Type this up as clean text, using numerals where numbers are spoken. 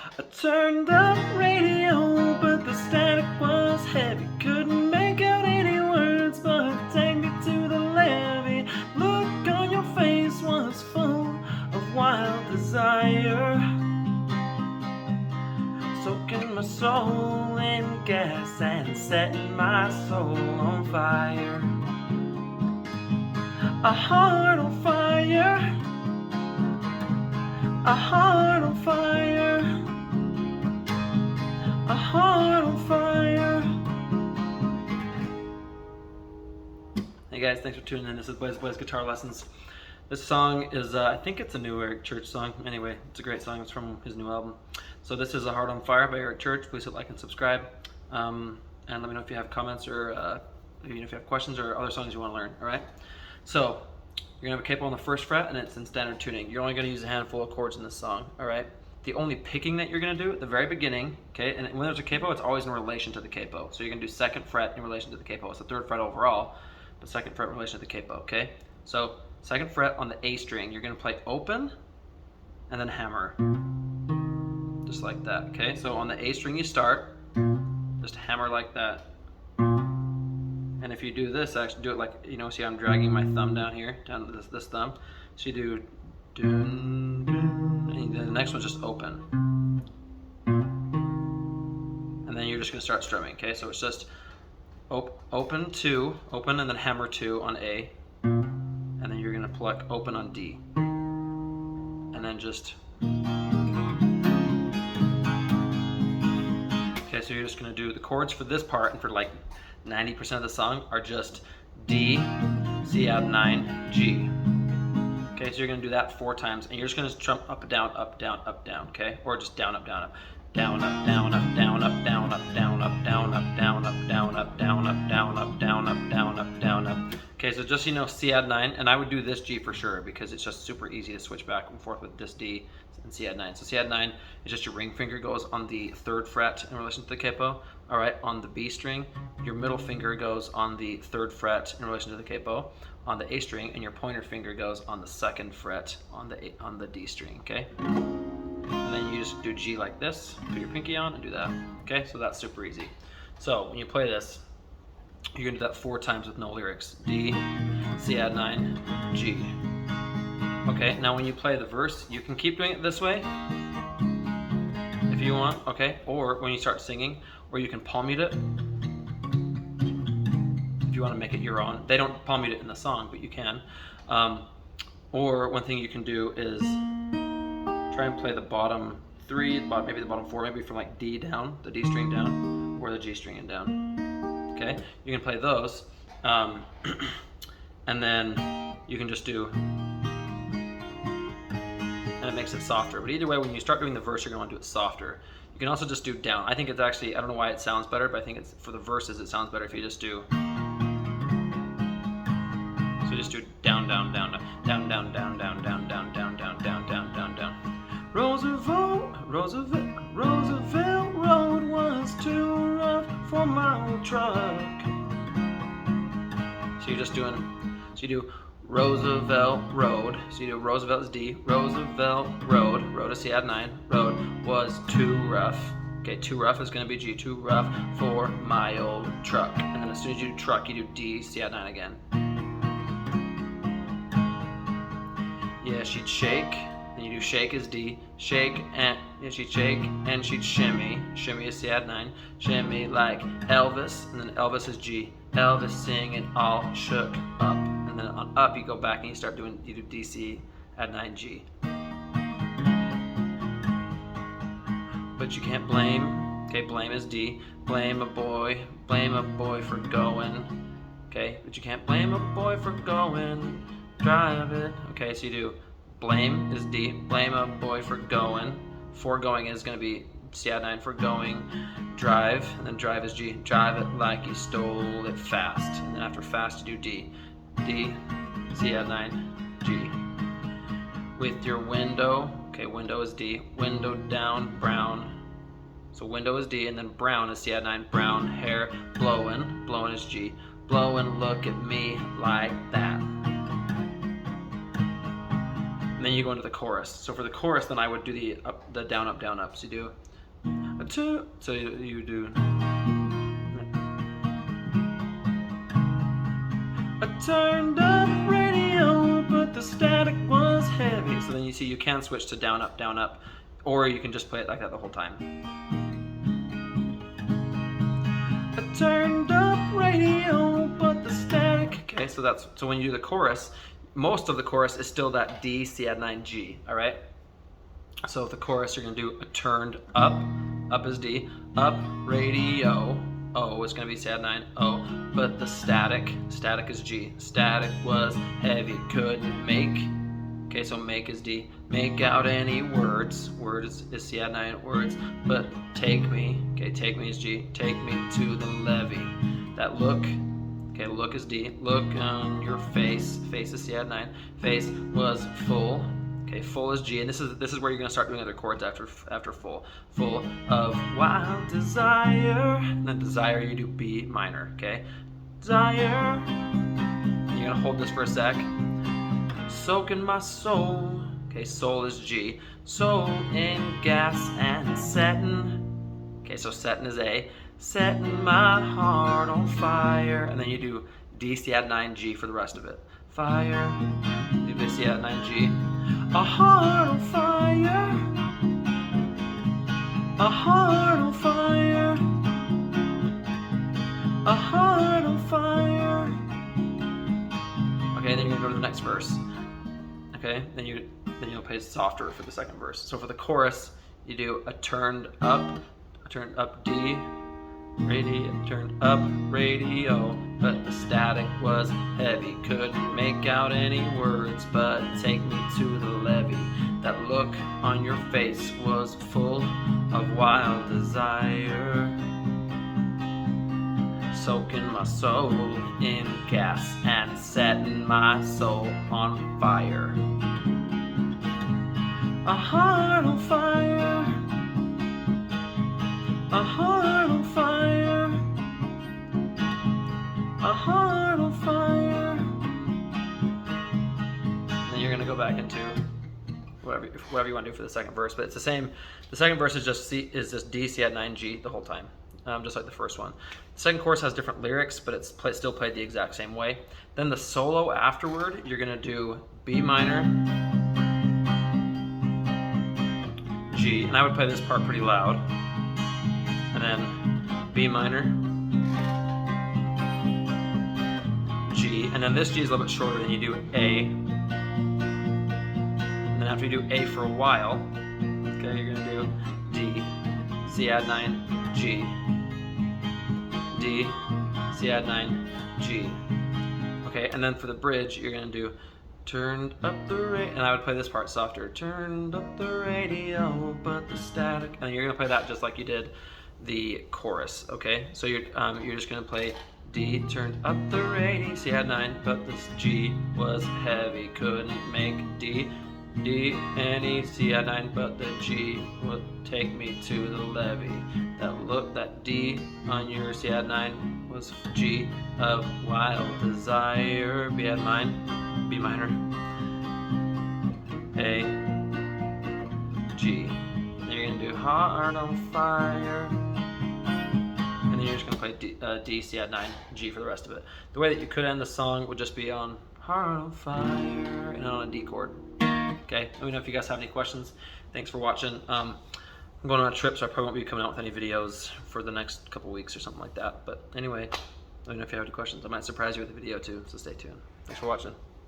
I turned up radio, but the static was heavy. Couldn't make out any words, but take me to the levee. Look on your face was full of wild desire, soaking my soul in gas and setting my soul on fire. A heart on fire, a heart on fire, a heart on fire. Hey guys, thanks for tuning in. This is Boys Guitar Lessons. This song is, I think it's a new Eric Church song. Anyway, it's a great song. It's from his new album. So this is A Heart on Fire by Eric Church. Please hit like and subscribe. And let me know if you have comments or if you have questions or other songs you want to learn. All right. So you're gonna have a capo on the first fret, and it's in standard tuning. You're only gonna use a handful of chords in this song. All right. The only picking that you're gonna do at the very beginning, okay, and when there's a capo, it's always in relation to the capo. So you're gonna do second fret in relation to the capo. It's the third fret overall, but second fret in relation to the capo. Okay. So second fret on the A string, you're gonna play open and then hammer, just like that. Okay. So on the A string, you start, just hammer like that. And if you do this, actually do it like, you know, see I'm dragging my thumb down here, down to this thumb. So you do dun, dun, and then the next one's just open. And then you're just gonna start strumming, okay? So it's just open two, open and then hammer two on A. And then you're gonna pluck open on D. And then just, okay, so you're just gonna do the chords for this part and for like 90% of the song are just D, Cadd9 G. Okay, so you're gonna do that 4 times, and you're just gonna strum up, down, up, down, up, down. Okay, or just down, up, down, up, down, up, down, up, down, up, down, up, down, up, down, up, down, up, down, up, down, up, down, up, down, up, down, up, down, up. Okay, so just so you know, Cadd9, and I would do this G for sure because it's just super easy to switch back and forth with this D and Cadd9. So Cadd9 is just your ring finger goes on the 3rd fret in relation to the capo. All right, on the B string, your middle finger goes on the 3rd fret in relation to the capo. On the A string, and your pointer finger goes on the 2nd fret on the D string. Okay, and then you just do G like this. Put your pinky on and do that. Okay, so that's super easy. So when you play this, you're gonna do that 4 times with no lyrics. D, Cadd9 G. Okay, now when you play the verse, you can keep doing it this way if you want, okay? Or when you start singing, or you can palm mute it if you want to make it your own. They don't palm mute it in the song, but you can. Or one thing you can do is try and play the bottom 3, maybe the bottom 4, maybe from like D down, the D string down, or the G string and down. Okay, you can play those, and then you can just do, and it makes it softer. But either way, when you start doing the verse, you're gonna want to do it softer. You can also just do down. I think it's actually, I don't know why it sounds better, but I think it's, for the verses, it sounds better if you just do, so just do down, down, down, down, down, down, down, down, down, down, down, down, down, down, down. Roosevelt Road was too rough for my old truck. So you're just doing, so you do Roosevelt Road. So you do Roosevelt is D, Roosevelt Road, road is Cadd9, road was too rough. Okay, too rough is gonna be G, too rough for my old truck. And then as soon as you do truck, you do D, Cadd9 again. Yeah, she'd shake, and you do shake is D, shake and, yeah, she'd shake and she'd shimmy, shimmy is Cadd9, shimmy like Elvis, and then Elvis is G, Elvis singing all shook up. And then on up you go back and you start doing, you do D, Cadd9 G. But you can't blame, okay, blame is D, blame a boy for going, okay, but you can't blame a boy for going, drive it, okay, so you do blame is D, blame a boy for going is going to be Cadd9 for going, drive, and then drive is G, drive it like you stole it fast, and then after fast you do D, D, Cadd9 G. With your window, okay, window is D, window down, brown, so window is D, and then brown is Cadd9, brown hair, blowin' is G, blowin' look at me like that. then you go into the chorus. So for the chorus, then I would do the up, the down, up, down, up. So you do a two. So you do a turned up radio, but the static was heavy. So then you see you can switch to down, up, or you can just play it like that the whole time. A turned up radio, but the static. Okay, so that's, so when you do the chorus, most of the chorus is still that D C-add-9 G, all right? So with the chorus, you're gonna do a turned up is D, up, radio, O is gonna be C-add-9, O, but the static is G. Static was heavy, couldn't make, okay, so make is D, make out any words, words is C-add-9 words, but take me, okay, take me is G, take me to the levee, that look, okay, look is D, look on your face, face is C-add-9, face was full, okay, full is G, and this is where you're gonna start doing other chords after full of wild desire, and then desire you do B minor, okay, desire, and you're gonna hold this for a sec, soaking my soul, okay, soul is G, soul in gas and setting, okay, so setting is A, setting my heart on fire, and then you do D C-add-9 G for the rest of it. Fire, do D C-add-9 G. A heart on fire, a heart on fire, a heart on fire. Okay, then you're gonna go to the next verse. Okay, then you'll play softer for the second verse. So for the chorus, you do a turned up D, radio, turned up radio, but the static was heavy, couldn't make out any words, but take me to the levee, that look on your face was full of wild desire, soaking my soul in gas and setting my soul on fire, a heart on fire, a heart on fire, a heart on fire. Then you're gonna go back into whatever you want to do for the second verse, but it's the same. The second verse is just D C-add-9 G the whole time, just like the first one. The second chorus has different lyrics, but it's still played the exact same way. Then the solo afterward, you're gonna do B minor, G, and I would play this part pretty loud. And then B minor, G, and then this G is a little bit shorter, then you do A, and then after you do A for a while, okay, you're gonna do D, C-add-9, G, D, C-add-9, G, okay, and then for the bridge, you're gonna do turned up the radio, and I would play this part softer, turned up the radio, but the static, and you're gonna play that just like you did the chorus, okay? So you're just gonna play D, turned up the radio, C-add-9, but this G was heavy, couldn't make D, D and E, C-add-9, but the G would take me to the levee. That D on your C-add-9 was G of wild desire, B-add-9, B minor, A, G. Then you're gonna do heart on fire. And then you're just going to play D, C-add-9, G for the rest of it. The way that you could end the song would just be on heart on fire and on a D chord. Okay, let me know if you guys have any questions. Thanks for watching. I'm going on a trip, so I probably won't be coming out with any videos for the next couple weeks or something like that. But anyway, let me know if you have any questions. I might surprise you with a video too, so stay tuned. Thanks for watching.